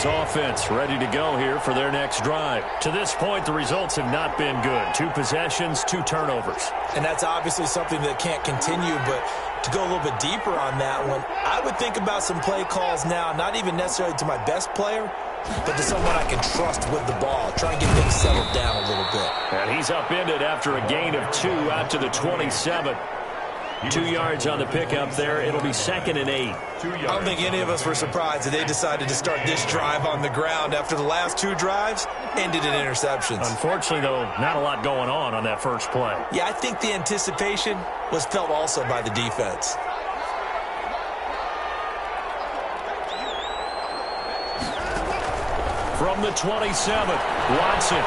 his offense ready to go here for their next drive. To this point, the results have not been good. 2 possessions, 2 turnovers. And that's obviously something that can't continue, but to go a little bit deeper on that one, I would think about some play calls now, not even necessarily to my best player, but to someone I can trust with the ball. Try and get things settled down a little bit. And he's upended after a gain of 2 out to the 27. 2 yards on the pickup there. It'll be 2nd and 8. I don't think any of us were surprised that they decided to start this drive on the ground after the last 2 drives ended in interceptions. Unfortunately, though, not a lot going on that first play. Yeah, I think the anticipation was felt also by the defense. From the 27, Watson.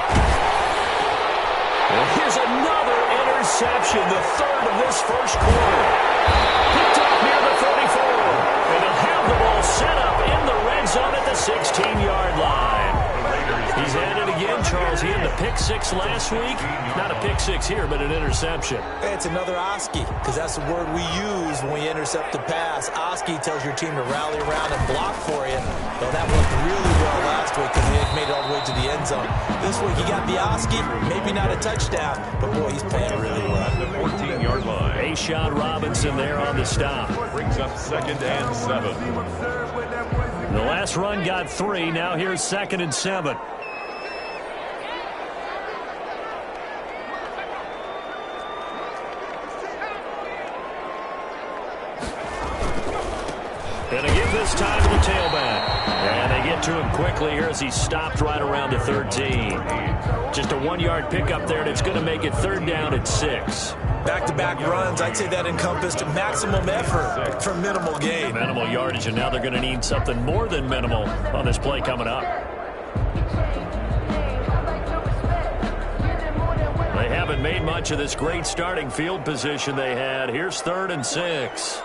And here's another interception, the 3rd of this first quarter. Picked up near the 44. And they'll have the ball set up in the red zone at the 16-yard line. He's at it again, Charles. He had the pick 6 last week. Not a pick 6 here, but an interception. Hey, it's another Oski, because that's the word we use when we intercept the pass. Oski tells your team to rally around and block for you. Though that worked really well last week because he had made it all the way to the end zone. This week he got the Oski, maybe not a touchdown, but boy, he's playing really well. At the 14-yard line. Ashawn Robinson there on the stop. Brings up 2nd and 7. The last run got 3. Now here's 2nd and 7. And again this time to the tailback. And they get to him quickly here as he stopped right around the 13. Just a 1-yard pickup there, and it's going to make it 3rd down at 6. Back-to-back runs, I'd say that encompassed maximum effort for minimal gain. Minimal yardage, and now they're going to need something more than minimal on this play coming up. They haven't made much of this great starting field position they had. Here's 3rd and 6.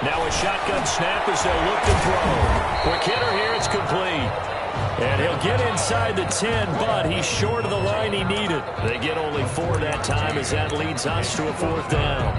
Now a shotgun snap as they'll look to throw. Quick hitter here, it's complete. And he'll get inside the 10, but he's short of the line he needed. They get only 4 that time as that leads us to a 4th down.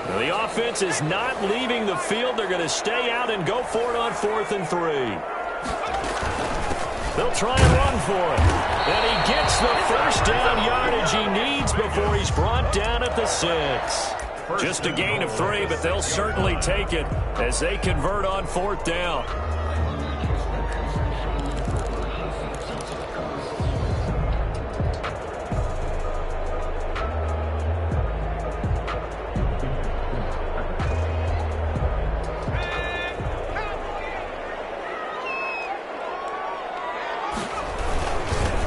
The offense is not leaving the field. They're going to stay out and go for it on 4th and 3. They'll try and run for it. And he gets the first down yardage he needs before he's brought down at the 6. Just a gain of 3, but they'll certainly take it as they convert on 4th down.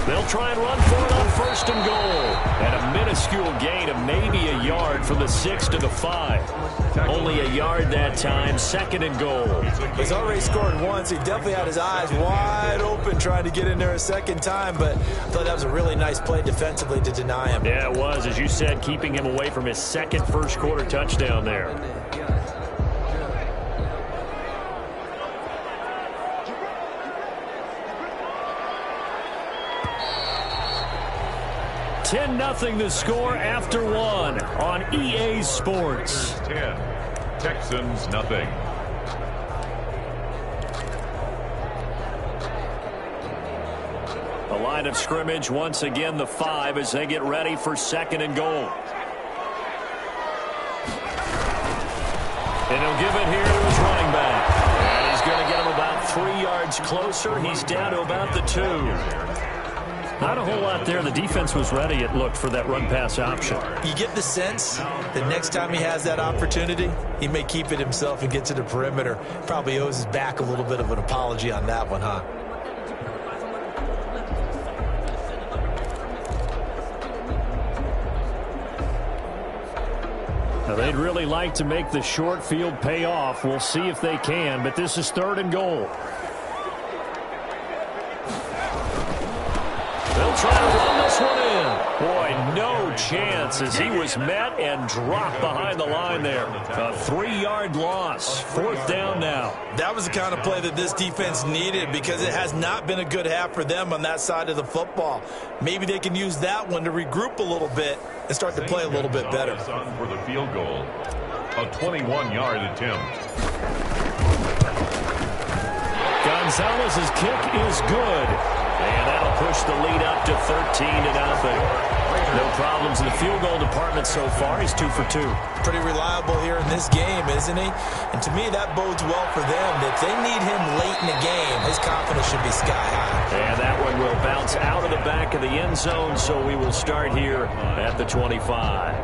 They'll try and run for it on 1st and goal. And a minuscule gain of maybe a yard from the 6 to the 5. Only a yard that time, 2nd and goal. He's already scored once. He definitely had his eyes wide open trying to get in there a 2nd time, but I thought that was a really nice play defensively to deny him. Yeah, it was, as you said, keeping him away from his 2nd first-quarter touchdown there. $10-0 the score after 1 on EA Sports. 10, Texans nothing. A line of scrimmage once again the 5 as they get ready for 2nd and goal. And he'll give it here to his running back. And he's going to get him about 3 yards closer. He's down to about the 2. Not a whole lot there. The defense was ready, it looked, for that run-pass option. You get the sense that next time he has that opportunity, he may keep it himself and get to the perimeter. Probably owes his back a little bit of an apology on that one, huh? Now, they'd really like to make the short field pay off. We'll see if they can, but this is 3rd and goal. They'll try to run this one in. Boy, no chance as he was met and dropped behind the line there. A 3-yard loss. 4th down now. That was the kind of play that this defense needed because it has not been a good half for them on that side of the football. Maybe they can use that one to regroup a little bit and start to play a little bit better. For the field goal, a 21-yard attempt. Gonzalez's kick is good. And that'll push the lead up to 13-0. No problems in the field goal department so far. He's 2 for 2. Pretty reliable here in this game, isn't he? And to me, that bodes well for them. If they need him late in the game, his confidence should be sky high. And that one will bounce out of the back of the end zone, so we will start here at the 25.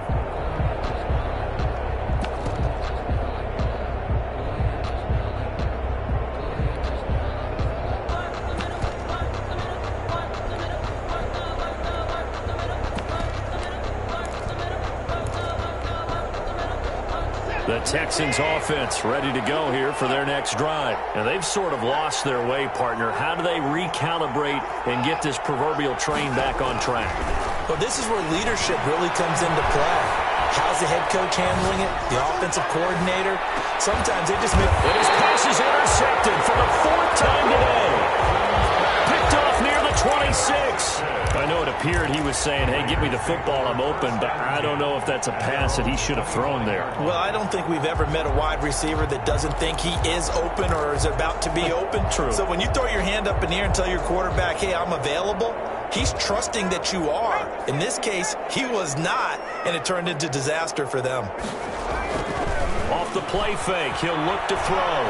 The Texans offense ready to go here for their next drive. And they've sort of lost their way, partner. How do they recalibrate and get this proverbial train back on track? Well, this is where leadership really comes into play. How's the head coach handling it? The offensive coordinator? Sometimes they just make... And his pass is intercepted for the 4th time today. Picked off near the 26. I know it appeared he was saying, hey, give me the football, I'm open, but I don't know if that's a pass that he should have thrown there. Well, I don't think we've ever met a wide receiver that doesn't think he is open or is about to be open. True. So when you throw your hand up in the air and tell your quarterback, hey, I'm available, he's trusting that you are. In this case, he was not, and it turned into disaster for them. Off the play fake, he'll look to throw.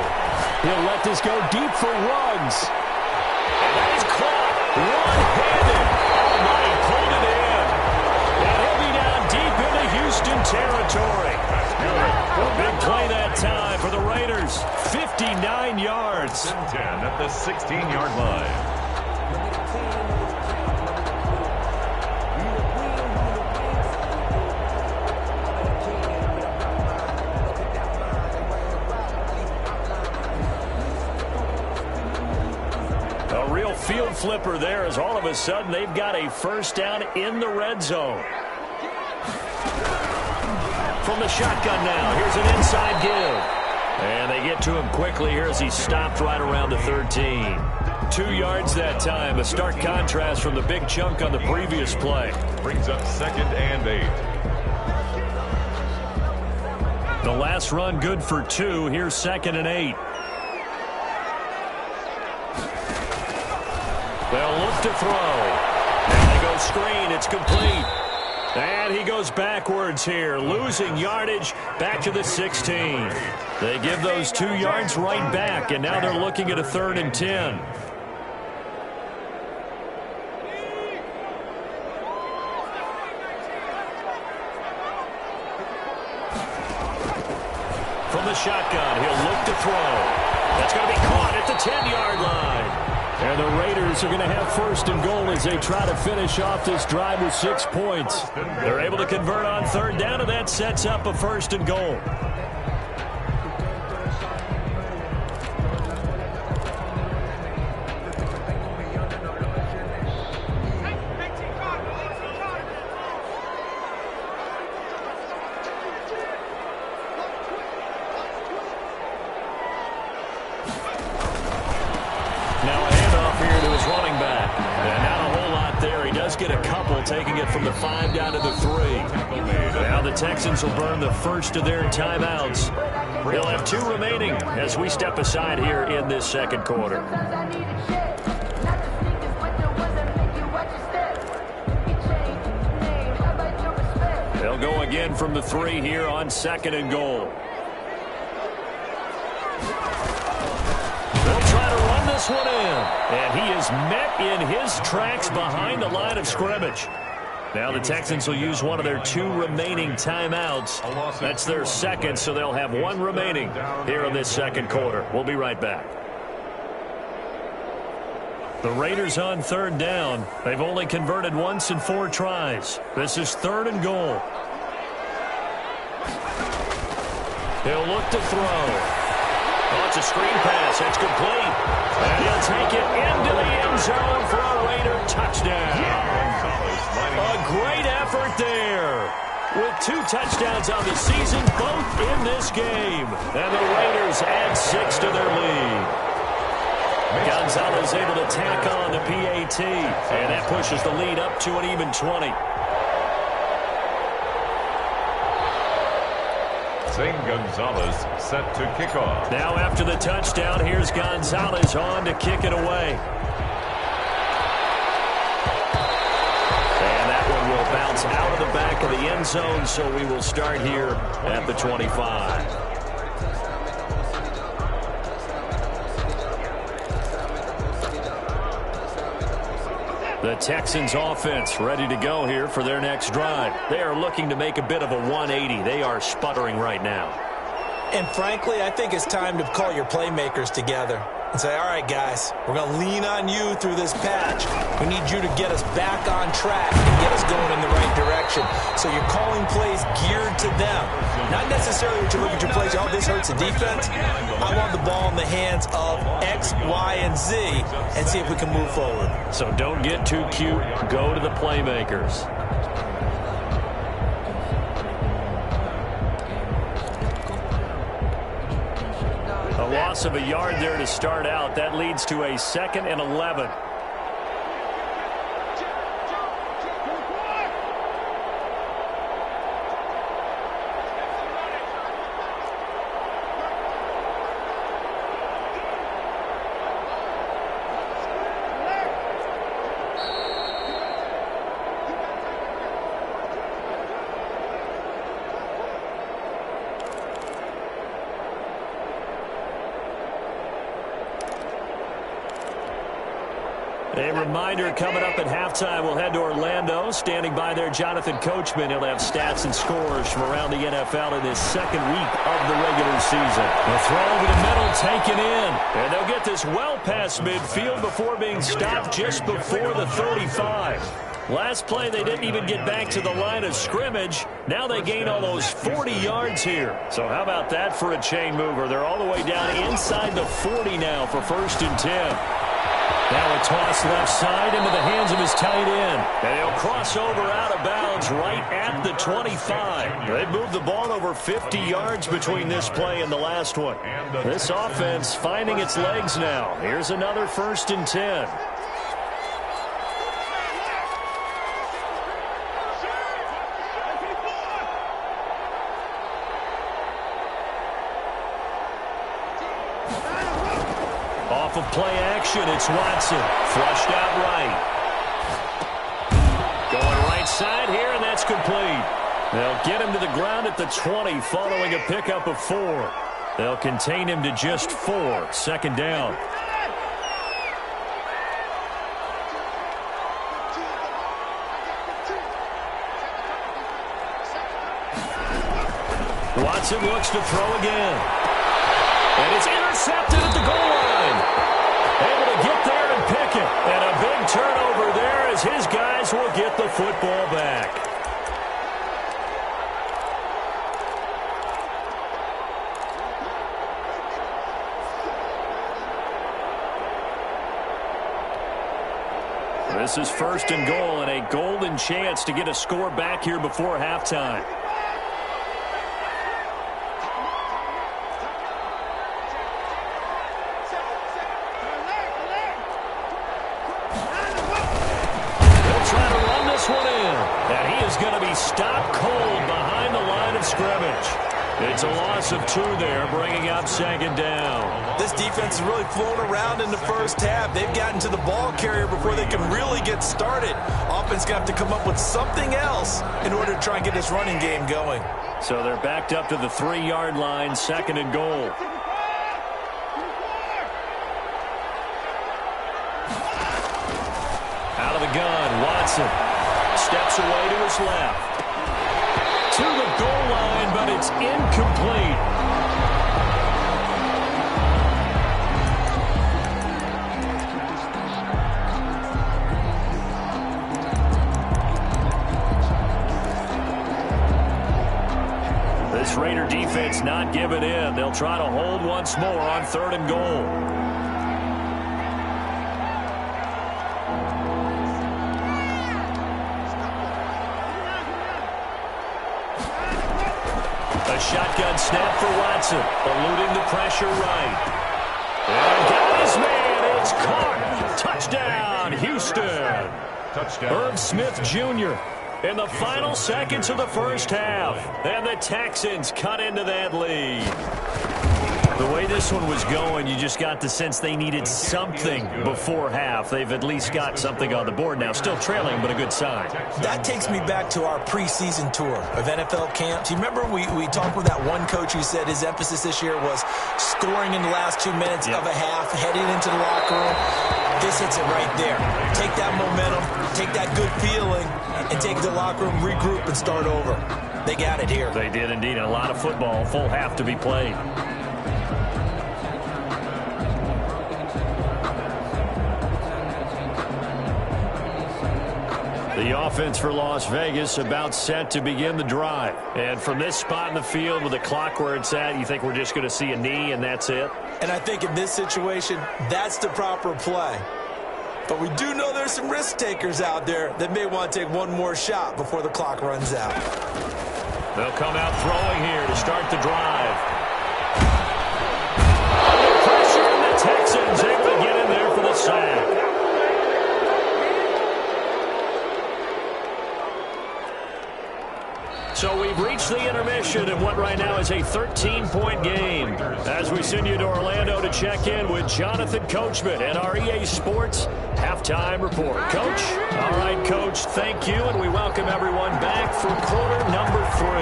He'll let this go deep for Ruggs. And that is caught one-handed. Houston territory. Big play that time for the Raiders. 59 yards. 10 at the 16-yard line. A real field flipper there as all of a sudden they've got a first down in the red zone. From the shotgun now. Here's an inside give. And they get to him quickly here as he stopped right around the 13. 2 yards that time. A stark contrast from the big chunk on the previous play. Brings up 2nd and 8. The last run good for 2. Here's 2nd and 8. They'll look to throw. And they go screen. It's complete. And he goes backwards here, losing yardage back to the 16. They give those 2 yards right back, and now they're looking at a 3rd and 10. From the shotgun, he'll look to throw. That's going to be caught at the 10-yard line. And the Raiders are going to have 1st and goal as they try to finish off this drive with 6 points. They're able to convert on 3rd down, and that sets up a 1st and goal. Get a couple, taking it from the 5 down to the 3. Now the Texans will burn the first of their timeouts. They'll have 2 remaining as we step aside here in this 2nd quarter. They'll go again from the 3 here on 2nd and goal. This one in, and he is met in his tracks behind the line of scrimmage. Now the Texans will use one of their 2 remaining timeouts. That's their 2nd, so they'll have 1 remaining here in this 2nd quarter. We'll be right back. The Raiders on 3rd down. They've only converted once in 4 tries. This is 3rd and goal. He'll look to throw. Oh, it's a screen pass. It's complete. And he'll take it into the end zone for a Raider touchdown. with 2 touchdowns on the season, both in this game. And the Raiders add 6 to their lead. Gonzalez able to tack on the PAT, and that pushes the lead up to an even 20. Zane Gonzalez set to kick off. Now after the touchdown, here's Gonzalez on to kick it away. Bounce out of the back of the end zone, so we will start here at the 25. The Texans offense ready to go here for their next drive. They are looking to make a bit of a 180. They are sputtering right now. And frankly, I think it's time to call your playmakers together and say, all right, guys, we're going to lean on you through this patch. We need you to get us back on track and get us going in the right direction. So you're calling plays geared to them. Not necessarily that you look at your plays, oh, this hurts the defense. I want the ball in the hands of X, Y, and Z and see if we can move forward. So don't get too cute. Go to the playmakers. A loss of a yard there to start out. That leads to a 2nd and 11. A reminder coming up at halftime, we'll head to Orlando. Standing by there, Jonathan Coachman. He'll have stats and scores from around the NFL in this 2nd week of the regular season. The throw over the middle taken in. And they'll get this well past midfield before being stopped just before the 35. Last play, they didn't even get back to the line of scrimmage. Now they gain almost 40 yards here. So how about that for a chain mover? They're all the way down inside the 40 now for 1st and 10. Now a toss left side into the hands of his tight end. And he'll cross over out of bounds right at the 25. They moved the ball over 50 yards between this play and the last one. This offense finding its legs now. Here's another 1st and 10. Off of play action, it's Watson. Flushed out right. Going right side here, and that's complete. They'll get him to the ground at the 20 following a pickup of 4. They'll contain him to just 4. 2nd down. Watson looks to throw again. And it's intercepted at the goal line. Able to get there and pick it. And a big turnover there as his guys will get the football back. This is 1st and goal and a golden chance to get a score back here before halftime. Stopped cold behind the line of scrimmage. It's a loss of 2 there, bringing up 2nd down. This defense has really flown around in the first half. They've gotten to the ball carrier before they can really get started. Offense got to come up with something else in order to try and get this running game going. So they're backed up to the 3-yard line, 2nd and goal. Out of the gun, Watson steps away to his left. To the goal line, but it's incomplete. This Raider defense not giving in. They'll try to hold once more on 3rd and goal. A shotgun snap for Watson, eluding the pressure right. And got his man. It's caught. Touchdown, Houston. Touchdown. Irv Smith Jr. in the final seconds of the first half. And the Texans cut into that lead. The way this one was going, you just got the sense they needed something before half. They've at least got something on the board now. Still trailing, but a good sign. That takes me back to our preseason tour of NFL camps. You remember we talked with that one coach who said his emphasis this year was scoring in the last 2 minutes of a half, heading into the locker room. This hits it right there. Take that momentum, take that good feeling, and take it to the locker room, regroup, and start over. They got it here. They did indeed. A lot of football, full half to be played. The offense for Las Vegas about set to begin the drive. And from this spot in the field with the clock where it's at, you think we're just going to see a knee and that's it? And I think in this situation, that's the proper play. But we do know there's some risk takers out there that may want to take one more shot before the clock runs out. They'll come out throwing here to start the drive. Under pressure, and the Texans able to get in there for the sack. So we've reached the intermission in what right now is a 13-point game. As we send you to Orlando to check in with Jonathan Coachman and our EA Sports Halftime Report. Coach? All right, Coach, thank you, and we welcome everyone back for quarter number 3.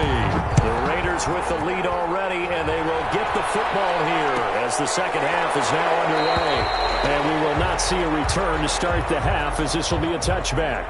The Raiders with the lead already, and they will get the football here as the second half is now underway. And we will not see a return to start the half as this will be a touchback.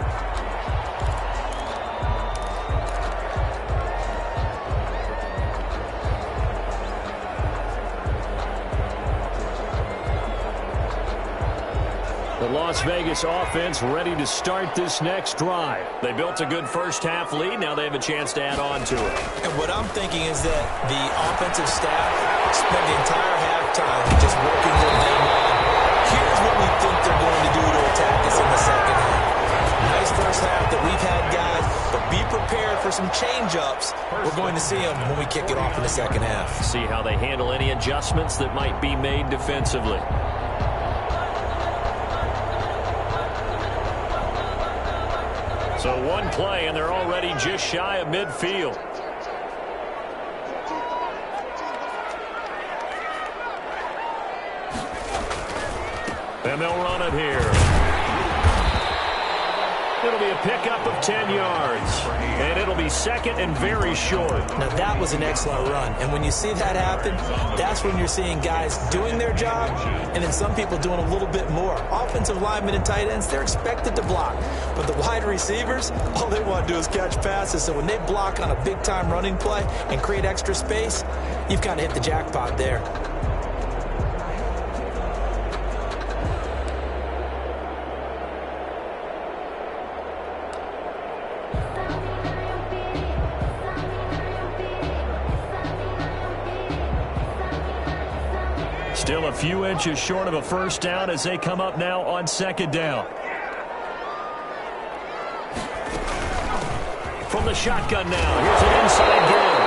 The Las Vegas offense ready to start this next drive. They built a good first-half lead. Now they have a chance to add on to it. And what I'm thinking is that the offensive staff spent the entire halftime just working their game on. Here's what we think they're going to do to attack us in the second half. Nice first half that we've had, guys, but be prepared for some change-ups. We're going to see them when we kick it off in the second half. See how they handle any adjustments that might be made defensively. So one play, and they're already just shy of midfield. And they'll run it here. It'll be a pickup of 10 yards. And it'll be second and very short. Now, that was an excellent run. And when you see that happen, that's when you're seeing guys doing their job and then some people doing a little bit more. Offensive linemen and tight ends, they're expected to block. But the wide receivers, all they want to do is catch passes. So when they block on a big-time running play and create extra space, you've kind of hit the jackpot there. Still a few inches short of a first down as they come up now on second down. From the shotgun now, here's an inside game.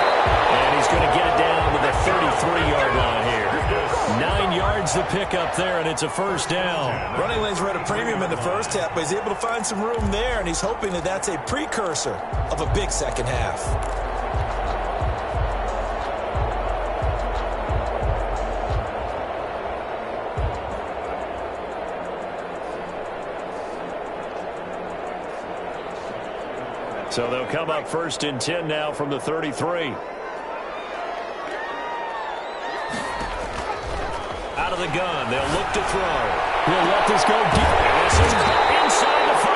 And he's going to get it down to the 33-yard line here. 9 yards to pick up there, and it's a first down. Running lanes were at a premium in the first half, but he's able to find some room there, and he's hoping that that's a precursor of a big second half. So they'll come up first and 10 now from the 33. Out of the gun, they'll look to throw. He'll let this go deep. This is inside the 5.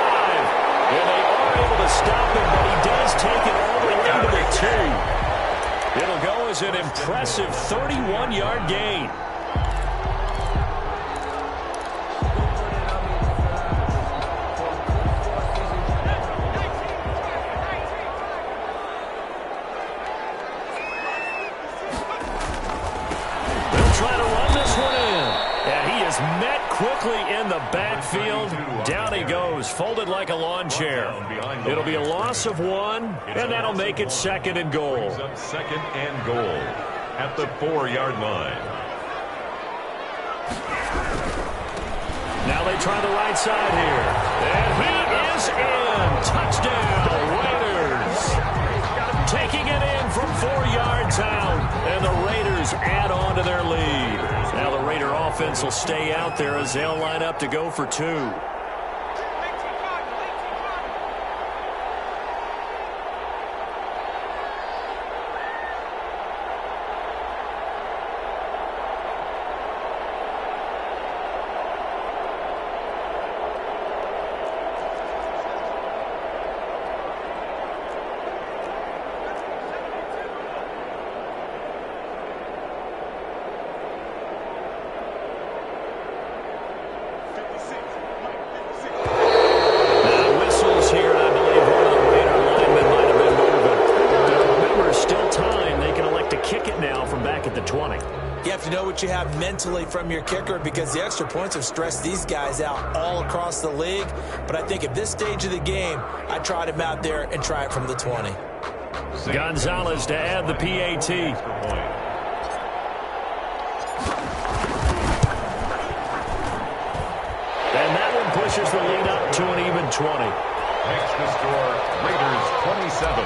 And they are able to stop him, but he does take it all the way to the 2. It'll go as an impressive 31-yard gain. Quickly in the backfield. Down he goes, folded like a lawn chair. It'll be a loss of 1, and that'll make it 2nd and goal. Second and goal at the 4-yard line. Now they try the right side here. And he is in. Touchdown, Raiders. Taking it in from 4 yards out. And the Raiders add on to their lead. Now the Raider offense will stay out there as they'll line up to go for 2. You have mentally from your kicker, because the extra points have stressed these guys out all across the league. But I think at this stage of the game, I tried him out there and try it from the 20. Gonzalez to add the PAT. And that one pushes the lead up to an even 20. Makes the score Raiders 27,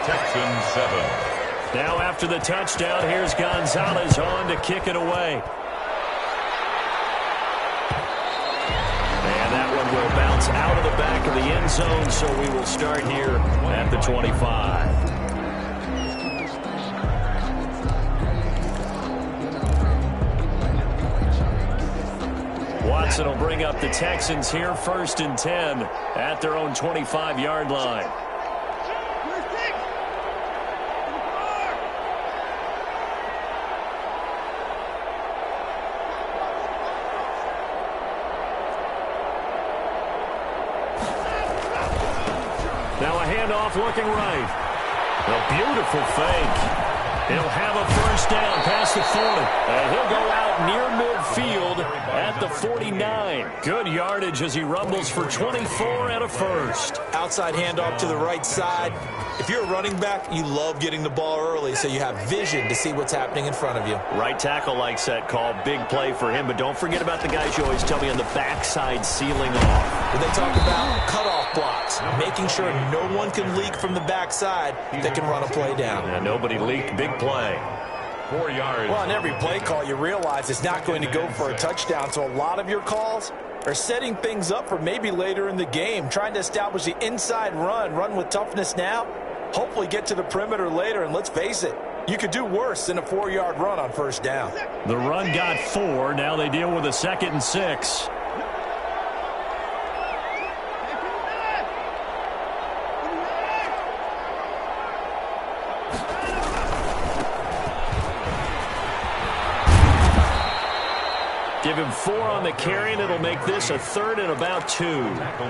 Texans 7. Now after the touchdown, here's Gonzalez on to kick it away. And that one will bounce out of the back of the end zone, so we will start here at the 25. Watson will bring up the Texans here, 1st and 10 at their own 25-yard line. Now a handoff looking right. A beautiful fake. He'll have a 1st down past the 40. And he'll go out near midfield at the 49. Good yardage as he rumbles for 24 and a 1st. Outside handoff to the right side. If you're a running back, you love getting the ball early so you have vision to see what's happening in front of you. Right tackle likes that call. Big play for him. But don't forget about the guys you always tell me on the backside sealing off. When they talk about cutoff blocks, making sure no one can leak from the backside that can run a play down. Yeah, nobody leaked. Big play. 4 yards. Well, on every play call, you realize it's not going to go for a touchdown. So a lot of your calls are setting things up for maybe later in the game, trying to establish the inside run with toughness now, hopefully get to the perimeter later. And let's face it, you could do worse than a 4-yard run on 1st down. The run got 4. Now they deal with a 2nd and 6. Give him 4 on the carry, and it'll make this a 3rd and about 2.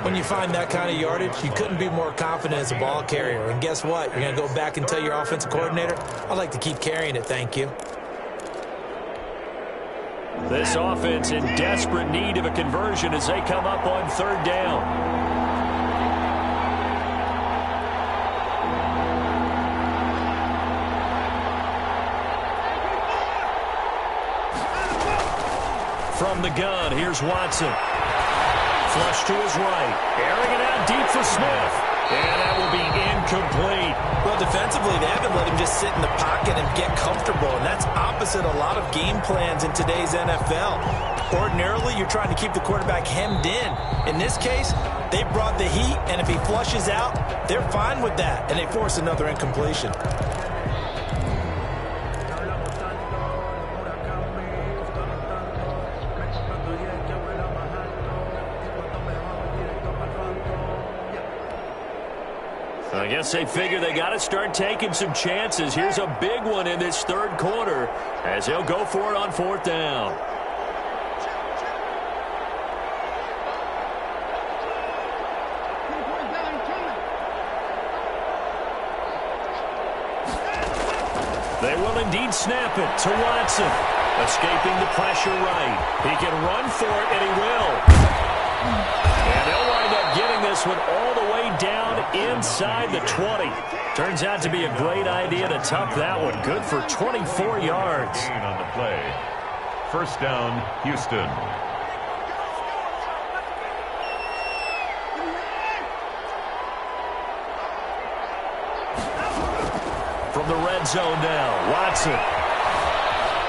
When you find that kind of yardage, you couldn't be more confident as a ball carrier. And guess what? You're going to go back and tell your offensive coordinator, I'd like to keep carrying it, thank you. This offense in desperate need of a conversion as they come up on 3rd down. From the gun, here's Watson. Flush to his right. Airing it out deep for Smith. And that will be incomplete. Well, defensively, they haven't let him just sit in the pocket and get comfortable. And that's opposite a lot of game plans in today's NFL. Ordinarily, you're trying to keep the quarterback hemmed in. In this case, they brought the heat, and if he flushes out, they're fine with that. And they force another incompletion. I guess they figure they got to start taking some chances. Here's a big one in this 3rd quarter as they'll go for it on 4th down. They will indeed snap it to Watson. Escaping the pressure right. He can run for it, and he will. And they'll wind up getting this one all the way down inside the 20. Turns out to be a great idea to tuck that one. Good for 24 yards. On the play. First down, Houston. From the red zone now, Watson.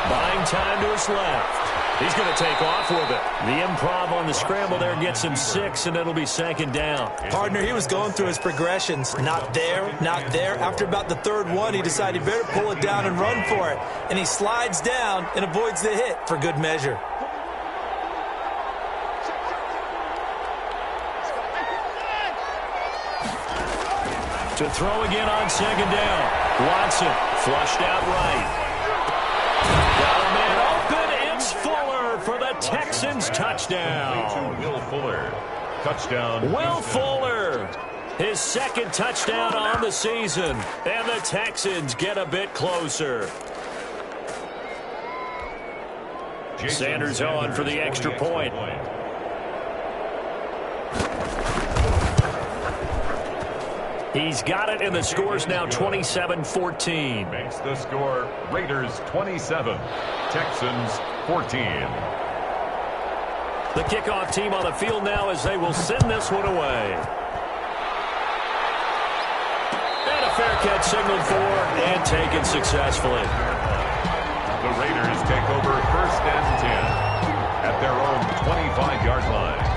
Buying time to his left. He's going to take off with it. The improv on the scramble there gets him 6, and it'll be second down. Partner, he was going through his progressions. Not there, not there. After about the third one, he decided he better pull it down and run for it. And he slides down and avoids the hit for good measure. To throw again on second down. Watson flushed out right. Got a man open. It's Fuller for the Texans touchdown. Will Fuller. Touchdown. Will Fuller. His second touchdown on the season. And the Texans get a bit closer. Sanders on for the extra point. He's got it, and the score's now 27-14. Makes the score Raiders 27, Texans 14. The kickoff team on the field now as they will send this one away. And a fair catch signaled for and taken successfully. The Raiders take over first and 10 at their own 25-yard line.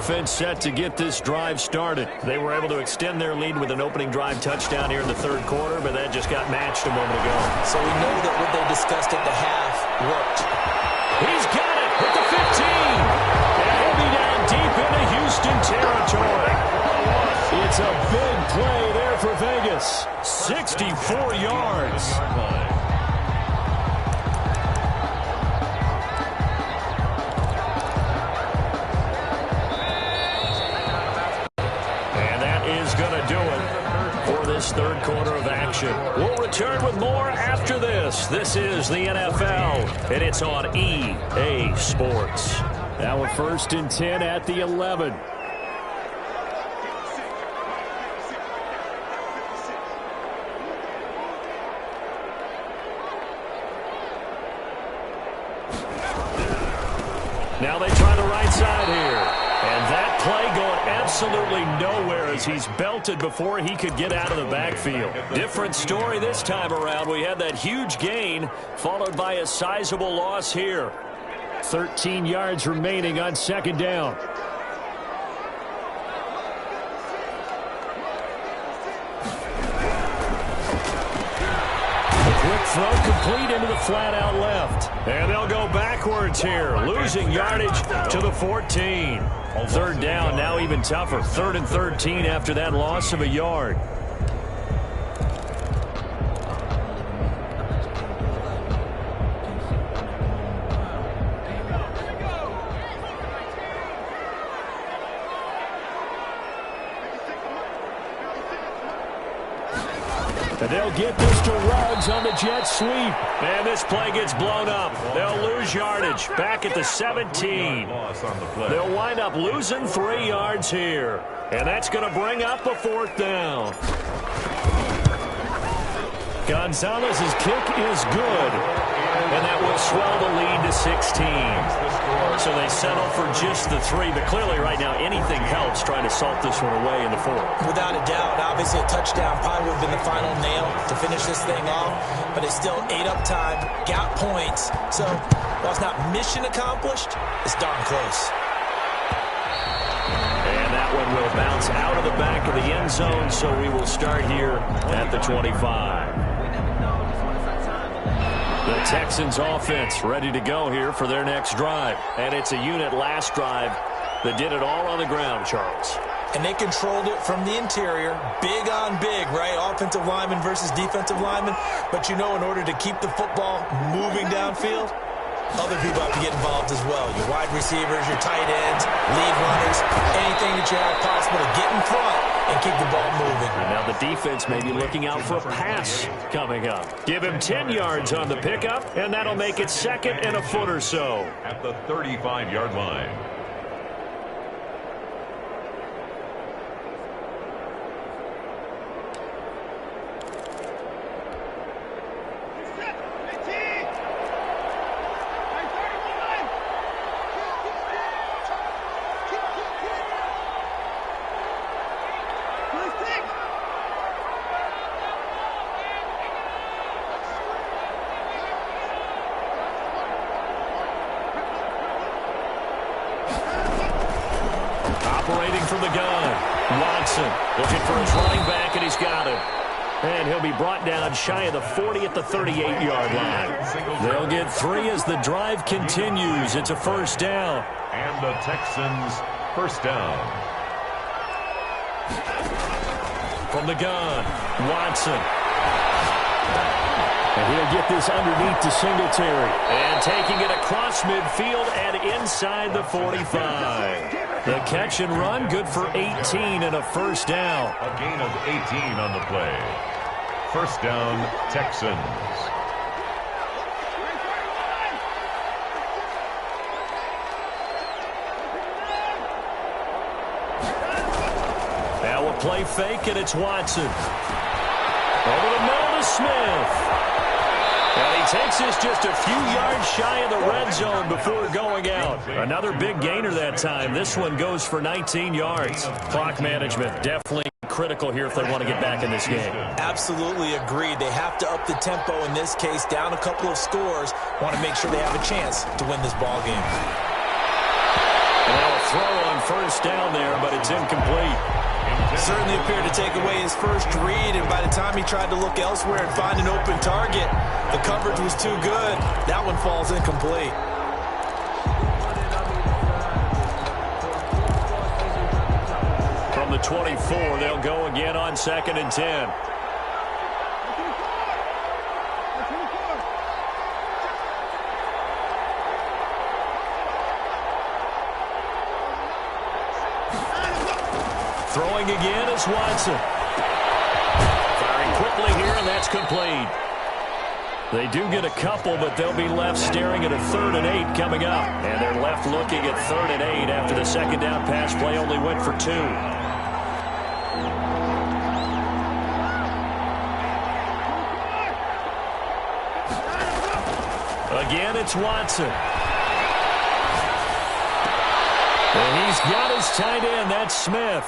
Offense set to get this drive started. They were able to extend their lead with an opening drive touchdown here in the third quarter, but that just got matched a moment ago. So we know that what they discussed at the half worked. He's got it at the 15. And he'll be down deep into Houston territory. It's a big play there for Vegas. 64 yards. Third quarter of action. We'll return with more after this. This is the NFL, and it's on EA Sports. Now we're first and 10 at the 11. Now they try the right side here. And that play going absolutely nowhere as he's belted before he could get out of the backfield. Different story this time around. We had that huge gain followed by a sizable loss here. 13 yards remaining on second down. Quick throw complete into the flat out left. And they'll go backwards here, losing yardage to the 14. Third down, now even tougher. 3rd and 13 after that loss of a yard. And they'll get this to Ruggs on the jet sweep. And this play gets blown up. They'll lose yardage back at the 17. They'll wind up losing 3 yards here. And that's going to bring up a 4th down. Gonzalez's kick is good. And that will swell the lead to 16. So they settle for just the 3. But clearly right now anything helps trying to salt this one away in the 4th. Without a doubt, obviously a touchdown probably would have been the final nail to finish this thing off. But it's still ate up time, got points. So while it's not mission accomplished, it's darn close. And that one will bounce out of the back of the end zone. So we will start here at the 25. The Texans offense ready to go here for their next drive. And it's a unit last drive that did it all on the ground, Charles. and they controlled it from the interior, big on big, right? Offensive lineman versus defensive lineman. But you know, in order to keep the football moving downfield, other people have to get involved as well. Your wide receivers, your tight ends, lead runners, anything that you have possible to get in front and keep the ball moving. And now the defense may be looking out for a pass coming up. Give him 10 yards on the pickup, and that'll make it 2nd and a foot or so. At the 35-yard line. Operating from the gun, Watson looking for his running back, and he's got him. And he'll be brought down shy of the 40 at the 38-yard line. They'll get 3 as the drive continues. It's a first down. And the Texans first down. From the gun, Watson. And he'll get this underneath to Singletary. And taking it across midfield and inside the 45. The catch and run, good for 18 and a first down. A gain of 18 on the play. First down, Texans. Now a play fake, and it's Watson. Over the middle to Smith. And he takes this just a few yards shy of the red zone before going out. Another big gainer that time. This one goes for 19 yards. Clock management definitely critical here if they want to get back in this game. Absolutely agreed. They have to up the tempo in this case, down a couple of scores. Want to make sure they have a chance to win this ball game. Now a throw on first down there, but it's incomplete. Certainly appeared to take away his first read, and by the time he tried to look elsewhere and find an open target, the coverage was too good. That one falls incomplete. From the 24, they'll go again on 2nd and 10. Throwing again is Watson. Firing quickly here, and that's complete. They do get a couple, but they'll be left staring at a 3rd and 8 coming up. And they're left looking at 3rd and 8 after the second down pass play only went for 2. Again, it's Watson. And he's got his tight end. That's Smith.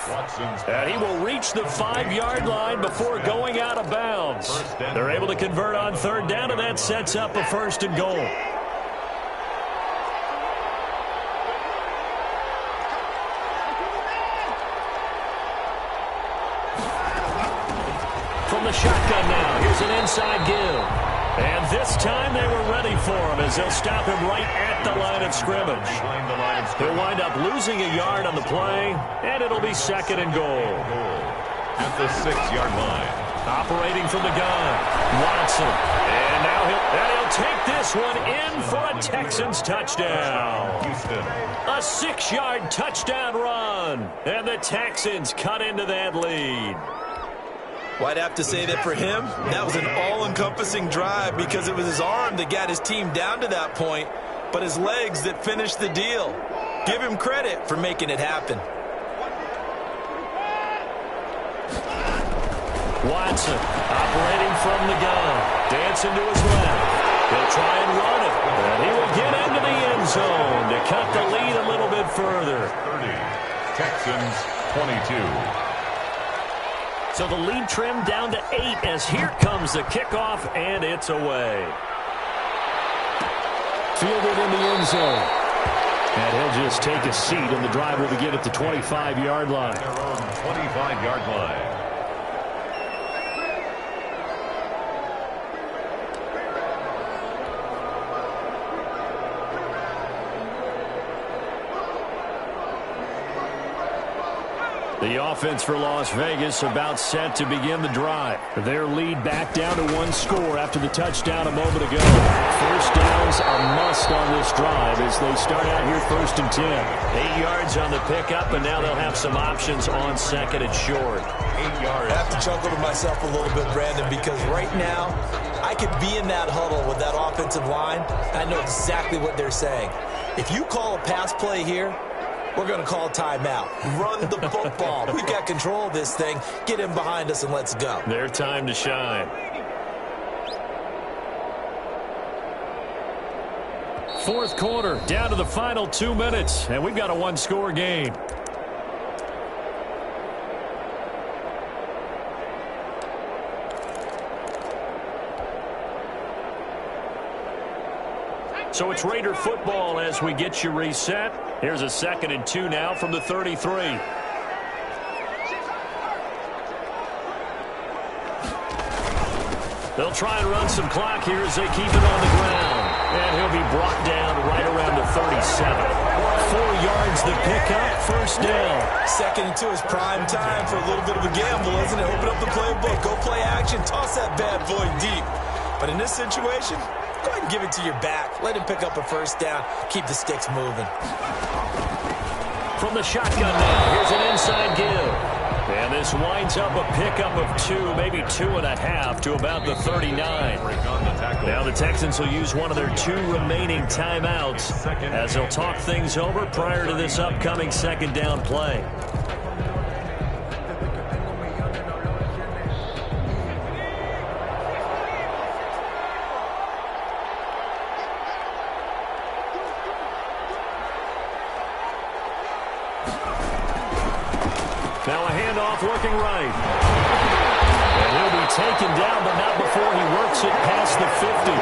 And he will reach the 5-yard line before going out of bounds. They're able to convert on 3rd down, and that sets up a 1st and goal. From the shotgun now, here's an inside give. And this time they were ready for him as they'll stop him right at the line of scrimmage. He'll wind up losing a yard on the play, and it'll be 2nd and goal. At the 6-yard line. Operating from the gun, Watson. And now he'll take this one in for a Texans touchdown. Houston. A 6-yard touchdown run. And the Texans cut into that lead. Well, I'd have to say that for him, that was an all-encompassing drive because it was his arm that got his team down to that point, but his legs that finished the deal. Give him credit for making it happen. Watson operating from the gun. Dancing to his left. He'll try and run it. And he will get into the end zone to cut the lead a little bit further. 30. Texans 22. So the lead trimmed down to 8 as here comes the kickoff, and it's away. Fielded in the end zone. And he'll just take a seat, and the drive will begin at the 25-yard line. Their own 25-yard line. The offense for Las Vegas about set to begin the drive. Their lead back down to one score after the touchdown a moment ago. First downs a must on this drive as they start out here 1st and 10. 8 yards on the pickup, and now they'll have some options on 2nd and short. 8 yards. I have to chuckle to myself a little bit, Brandon, because right now I could be in that huddle with that offensive line. I know exactly what they're saying. If you call a pass play here, we're going to call timeout. Run the football. We've got control of this thing. Get him behind us and let's go. Their time to shine. 4th quarter, down to the final 2 minutes, and we've got a one-score game. So it's Raider football as we get you reset. Here's a 2nd and 2 now from the 33. They'll try and run some clock here as they keep it on the ground. And he'll be brought down right around the 37. 4 yards the pickup, 1st down. 2nd and 2 is prime time for a little bit of a gamble, isn't it? Open up the playbook, go play action, toss that bad boy deep. But in this situation, go ahead and give it to your back. Let him pick up a 1st down. Keep the sticks moving. From the shotgun now, here's an inside give. And this winds up a pickup of 2, maybe 2.5 to about the 39. Now the Texans will use one of their 2 remaining timeouts as they'll talk things over prior to this upcoming 2nd down play. Now a handoff working right. And he'll be taken down, but not before he works it past the 50.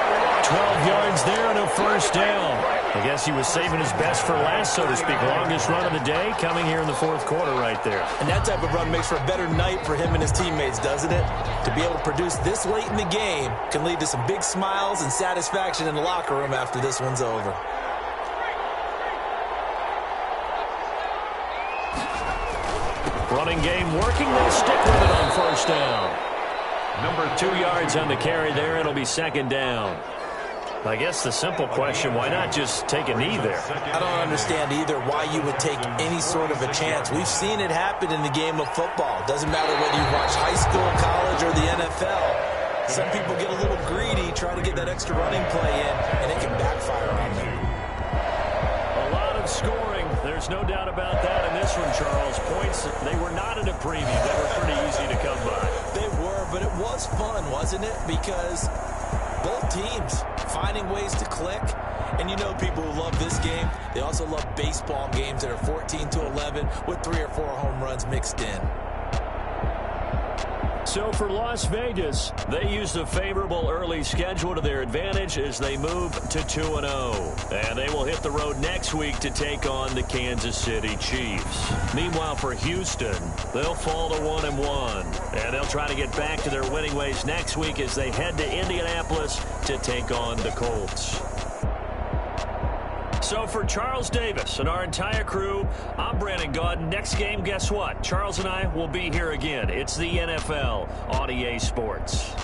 12 yards there and a 1st down. I guess he was saving his best for last, so to speak. Longest run of the day coming here in the 4th quarter right there. And that type of run makes for a better night for him and his teammates, doesn't it? To be able to produce this late in the game can lead to some big smiles and satisfaction in the locker room after this one's over. Running game working. They'll stick with it on 1st down. Number 2 yards on the carry there. It'll be 2nd down. I guess the simple question, why not just take a knee there? I don't understand either why you would take any sort of a chance. We've seen it happen in the game of football. Doesn't matter whether you watch high school, college, or the NFL. Some people get a little greedy, try to get that extra running play in, and it can backfire on them. A lot of scoring. There's no doubt about that in this one, Charles. Points, they were not in a preview. They were pretty easy to come by. They were, but it was fun, wasn't it? Because both teams finding ways to click. And you know people who love this game, they also love baseball games that are 14-11 with 3 or 4 home runs mixed in. So for Las Vegas, they used a favorable early schedule to their advantage as they move to 2-0. And they will hit the road next week to take on the Kansas City Chiefs. Meanwhile, for Houston, they'll fall to 1-1. And they'll try to get back to their winning ways next week as they head to Indianapolis to take on the Colts. So for Charles Davis and our entire crew, I'm Brandon Gaudin. Next game, guess what? Charles and I will be here again. It's the NFL on EA Sports.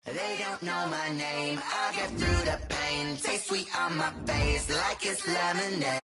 They don't know my name, I get through the pain. Taste sweet on my face like it's lemonade.